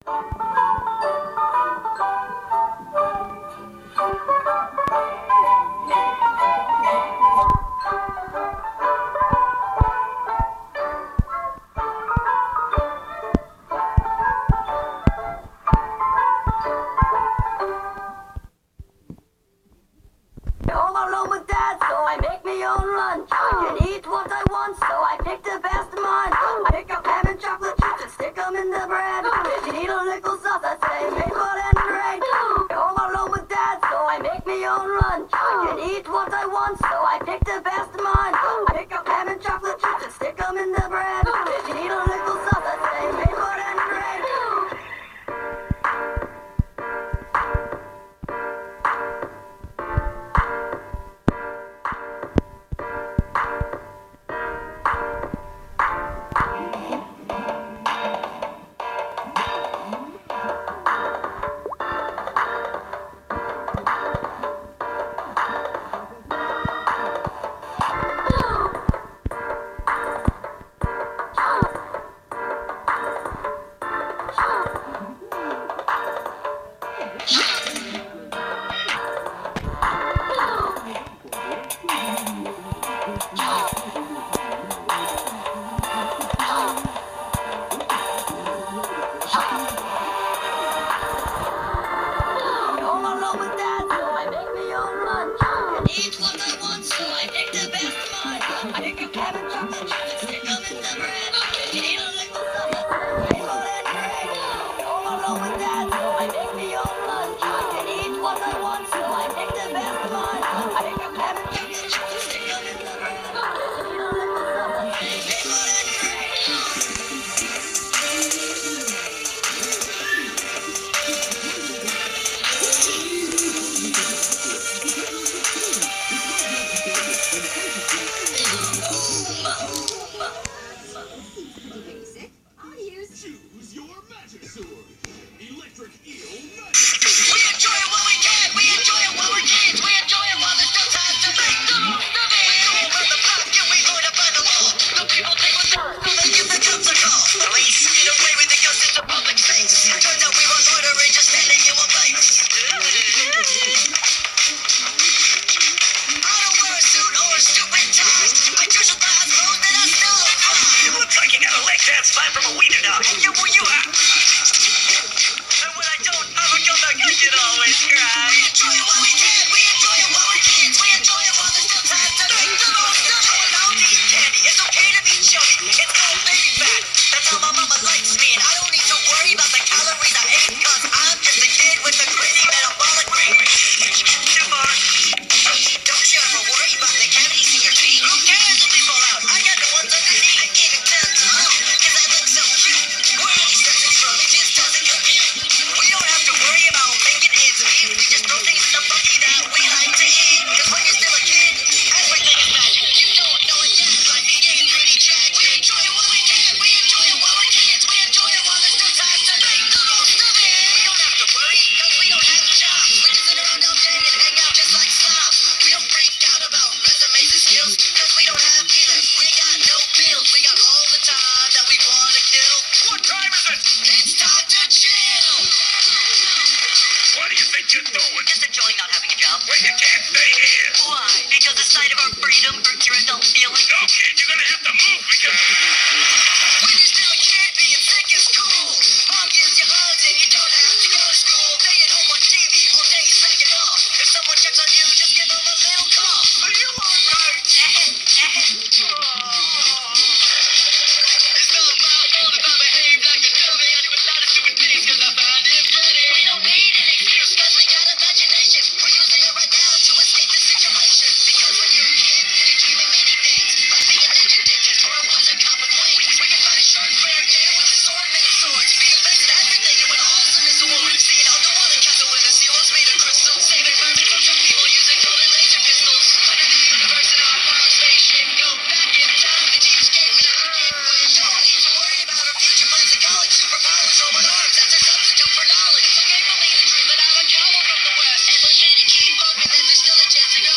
Home alone with dad, so I make me own lunch. I can eat what I want, so I pick the best of mine. I pick up ham and chocolate chips and stick them in the bread. If you need a little sauce, I say maple and bread. Home alone with dad, so I make me own lunch. I can eat what I want, so I pick the best of mine. I pick up ham and chocolate chips and stick them in the bread. If you need a little sauce, I say maple and bread. Eat what I want, so I pick the best of mine. I pick up ham and chocolate chips and stick them in the bread. If you need a little sauce, I say maple and bread. Home alone with dad, so I make me own lunch. I can eat what I want, so I pick the best of mine. I pick up ham and chocolate chips and stick them in the bread. If you need a little sauce, I say maple and Choose your magic sword. Electric eel magic We enjoy it while we can. We enjoy it while we're kids. We enjoy it while there's still time to make the most of it. We go around the block and we go to find the wall. The people think we're done, so they give the cops a call. Police get away with the ghost into public space. Turns out we were loitering, just standing in one place. I don't wear a suit or a stupid tie. I just buy clothes that I still look fine. It looks like you got a leg dance fine from a wiener dog. Yeah, well, you are. And when I don't, I'm a comeback. I can always cry. We enjoy it while we can. We enjoy it while we're kids. We enjoy it while there's still time to make the most of it. I'm allowed to eat candy. It's okay to be chubby. It's called baby fat. That's how my mama likes me. And I don't need to worry about the calories I ate. Cause I'm just a kid with a crazy metabolic rate. Too far. Don't you ever worry about the cavities in your teeth. Who cares if they fall out? I got the ones underneath. I gave it 10 to them. Cause I look so cute. Where any steps in from, it just doesn't compute. We don't have to worry about making ends meet. We just throw things in the bucket that we like to eat. Cause when you're still a kid, everything is magic. You don't know it yet, but it ain't pretty tragic. We enjoy it while we can. We enjoy it while we're kids. We enjoy it while there's still time to make the most of it. We don't have to worry, cause we don't have jobs. We can sit around all day and hang out just like slobs. We don't freak out about resumes and skills, cause we don't have either. We got no bills. We got all the time that we wanna kill. What time is it? It's time to chill. What do you think you're doing? Just enjoying not having a job. Well, you can't stay here. Why? Because the sight of our freedom hurts your adult feelings. No, kid, you're gonna have to move because... When you're still a kid, being sick is cool. Mom gives you hugs and you don't have to go to school. Staying home on TV all day, slacking off. If someone checks on you, just give them a little call. Are you alright? It's not my fault if I behave like a dummy. I do a lot of stupid things cause I find it funny. We don't need an excuse cause we got imagination. We're using it right now to escape the situation. Because when you're a kid, you're dreaming many things. Like being ninja ninjas or a wizard cop with wings. We can fight a shark bear kid with a sword made of swords. Be the best at everything and win awesomest awards. See an underwater castle with a sea walls made of crystal. Saving mermaids from drunk people using golden laser pistols. Under the universe in our proud spaceship. Go back in time and teach escaping as a kid. But you don't need to worry about our future plans in college. Superpowers or with arms, that's a substitute for knowledge. It's okay for me to dream that I'm a cowboy from the west. And for me to keep hoping that there's still a chance to go.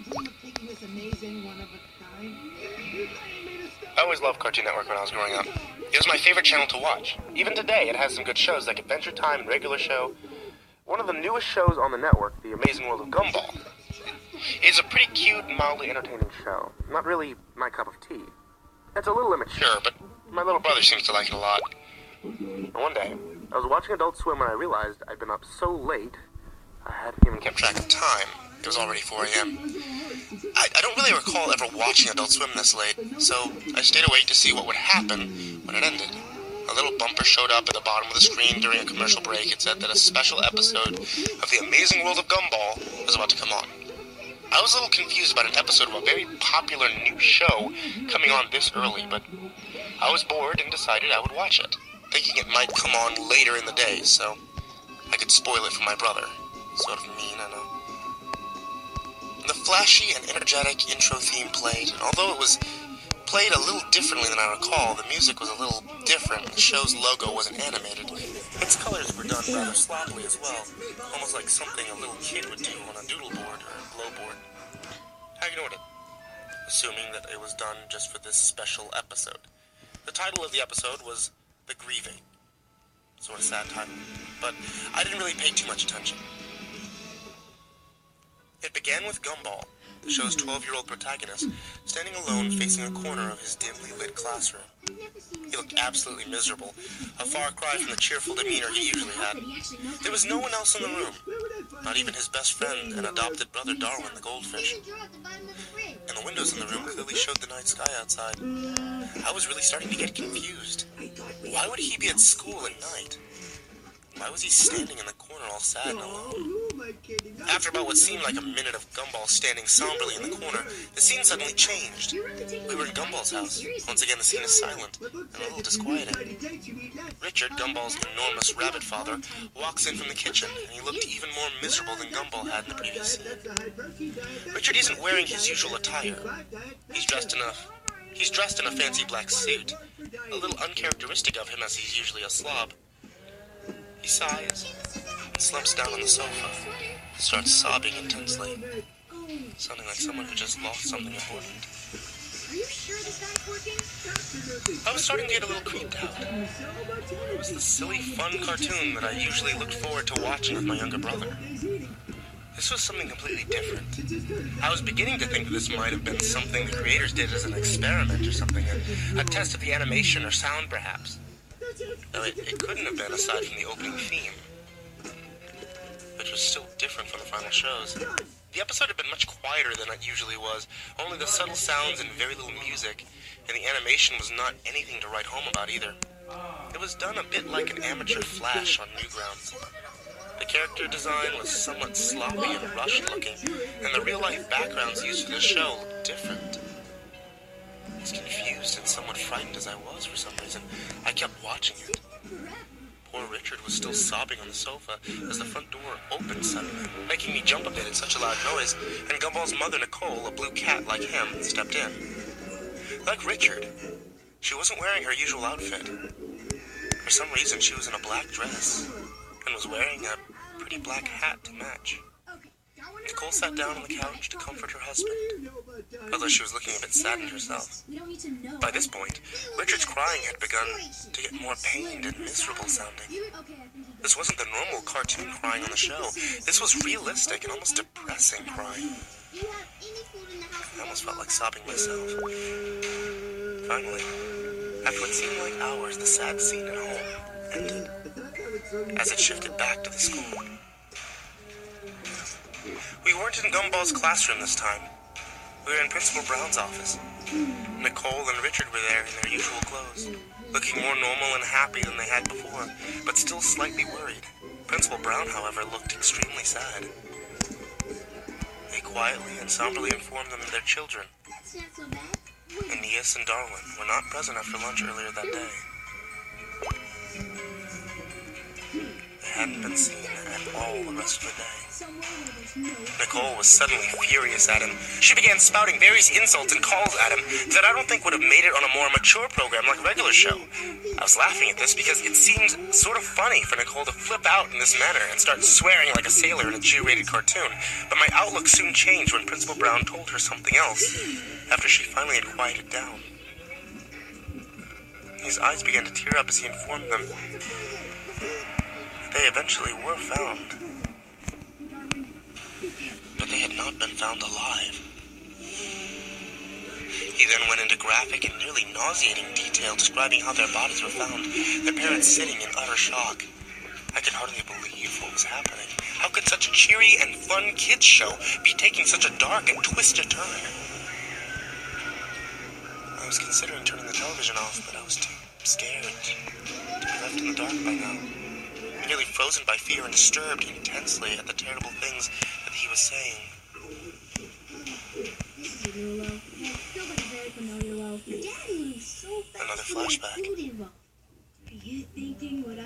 Dream of taking this amazing one of a kind I always loved Cartoon Network when I was growing up. It was my favorite channel to watch. Even today, it has some good shows like Adventure Time and Regular Show. One of the newest shows on the network, The Amazing World of Gumball, is a pretty cute, mildly entertaining show. Not really my cup of tea. It's a little immature, but my little brother seems to like it a lot. And one day, I was watching Adult Swim when I realized I'd been up so late, I hadn't even kept track of time. It was already 4 a.m. I don't really recall ever watching Adult Swim this late, so I stayed awake to see what would happen when it ended. A little bumper showed up at the bottom of the screen during a commercial break. It said that a special episode of The Amazing World of Gumball was about to come on. I was a little confused about an episode of a very popular new show coming on this early, but I was bored and decided I would watch it, thinking it might come on later in the day, so I could spoil it for my brother. Sort of mean, I know. The flashy and energetic intro theme played, and although it was played a little differently than I recall, the music was a little different, and the show's logo wasn't animated. Its colors were done rather sloppily as well, almost like something a little kid would do on a doodle board or a glow board. I ignored it, assuming that it was done just for this special episode. The title of the episode was The Grieving. Sort of sad title, but I didn't really pay too much attention. It began with Gumball, the show's 12-year-old protagonist, standing alone facing a corner of his dimly lit classroom. He looked absolutely miserable, a far cry from the cheerful demeanor he usually had. There was no one else in the room, not even his best friend and adopted brother Darwin the goldfish. And the windows in the room clearly showed the night sky outside. I was really starting to get confused. Why would he be at school at night? Why was he standing in the corner all sad and alone? After about what seemed like a minute of Gumball standing somberly in the corner, the scene suddenly changed. We were in Gumball's house. Once again, the scene is silent and a little disquieting. Richard, Gumball's enormous rabbit father, walks in from the kitchen, and he looked even more miserable than Gumball had in the previous scene. Richard isn't wearing his usual attire. He's dressed in a fancy black suit, a little uncharacteristic of him as he's usually a slob. He sighs and slumps down on the sofa and starts sobbing intensely, sounding like someone who just lost something important. Are you sure this guy's working? I was starting to get a little creeped out. It was the silly, fun cartoon that I usually looked forward to watching with my younger brother. This was something completely different. I was beginning to think that this might have been something the creators did as an experiment or something, a test of the animation or sound perhaps. No, it couldn't have been aside from the opening theme, which was still different from the final shows. The episode had been much quieter than it usually was, only the subtle sounds and very little music, and the animation was not anything to write home about either. It was done a bit like an amateur Flash on Newgrounds. The character design was somewhat sloppy and rushed looking, and the real-life backgrounds used for the show looked different. As confused and somewhat frightened as I was for some reason, I kept watching it. Poor Richard was still sobbing on the sofa as the front door opened suddenly, making me jump a bit at such a loud noise, and Gumball's mother, Nicole, a blue cat like him, stepped in. Like Richard, she wasn't wearing her usual outfit. For some reason, she was in a black dress and was wearing a pretty black hat to match. Nicole sat down on the couch to comfort her husband, although she was looking a bit saddened herself. By this point, Richard's crying had begun to get more pained and miserable sounding. This wasn't the normal cartoon crying on the show. This was realistic and almost depressing crying. I almost felt like sobbing myself. Finally, after what seemed like hours, the sad scene at home ended, as it shifted back to the school. We weren't in Gumball's classroom this time. We were in Principal Brown's office. Nicole and Richard were there in their usual clothes, looking more normal and happy than they had before, but still slightly worried. Principal Brown, however, looked extremely sad. They quietly and somberly informed them of their children. Aeneas and Darwin were not present after lunch earlier that day. They hadn't been seen at all the rest of the day. Nicole was suddenly furious at him. She began spouting various insults and calls at him that I don't think would have made it on a more mature program like Regular Show. I was laughing at this because it seemed sort of funny for Nicole to flip out in this manner and start swearing like a sailor in a G-rated cartoon, but my outlook soon changed when Principal Brown told her something else. After she finally had quieted down, his eyes began to tear up as he informed them they eventually were found. But they had not been found alive. He then went into graphic and nearly nauseating detail describing how their bodies were found, their parents sitting in utter shock. I could hardly believe what was happening. How could such a cheery and fun kids show be taking such a dark and twisted turn? I was considering turning the television off, but I was too scared to be left in the dark by now. Nearly frozen by fear and disturbed intensely at the terrible things that he was saying. Another flashback.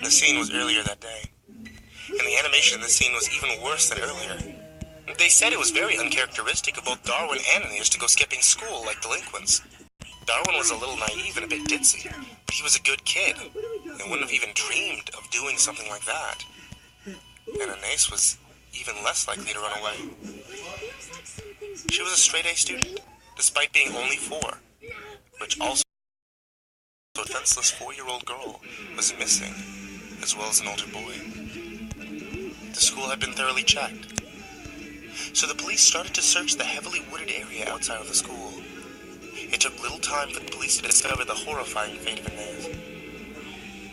The scene was earlier that day, and the animation in the scene was even worse than earlier. They said it was very uncharacteristic of both Darwin and Aeneas to go skipping school like delinquents. Darwin was a little naive and a bit ditzy, but he was a good kid, and wouldn't have even dreamed of doing something like that. And Aeneas was even less likely to run away. She was a straight-A student, despite being only 4, which also a defenseless 4-year-old girl was missing, as well as an older boy. The school had been thoroughly checked, so the police started to search the heavily wooded area outside of the school. It took little time for the police to discover the horrifying fate of Aeneas.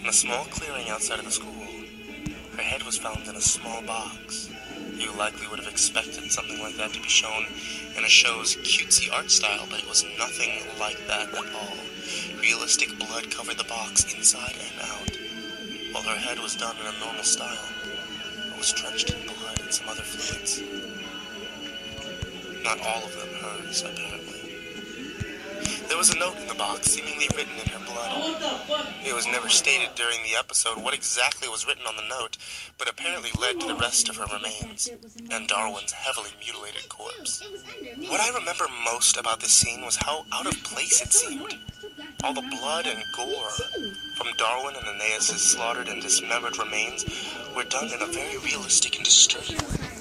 In a small clearing outside of the school, her head was found in a small box. You likely would have expected something like that to be shown in a show's cutesy art style, but it was nothing like that at all. Realistic blood covered the box inside and out, while her head was done in a normal style. It was drenched in blood and some other fluids. Not all of them hers, apparently. There was a note in the box, seemingly written in her blood. It was never stated during the episode what exactly was written on the note, but apparently led to the rest of her remains, and Darwin's heavily mutilated corpse. What I remember most about this scene was how out of place it seemed. All the blood and gore from Darwin and Aeneas' slaughtered and dismembered remains were done in a very realistic and disturbing way.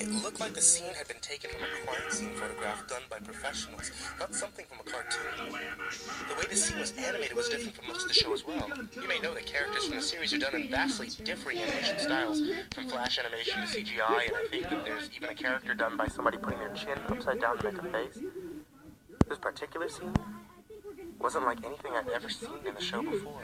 It looked like the scene had been taken from a crime scene photograph done by professionals, not something from a cartoon. The way the scene was animated was different from most of the show as well. You may know that characters from the series are done in vastly differing animation styles, from flash animation to CGI, and I think that there's even a character done by somebody putting their chin upside down to make a face. This particular scene wasn't like anything I'd ever seen in the show before.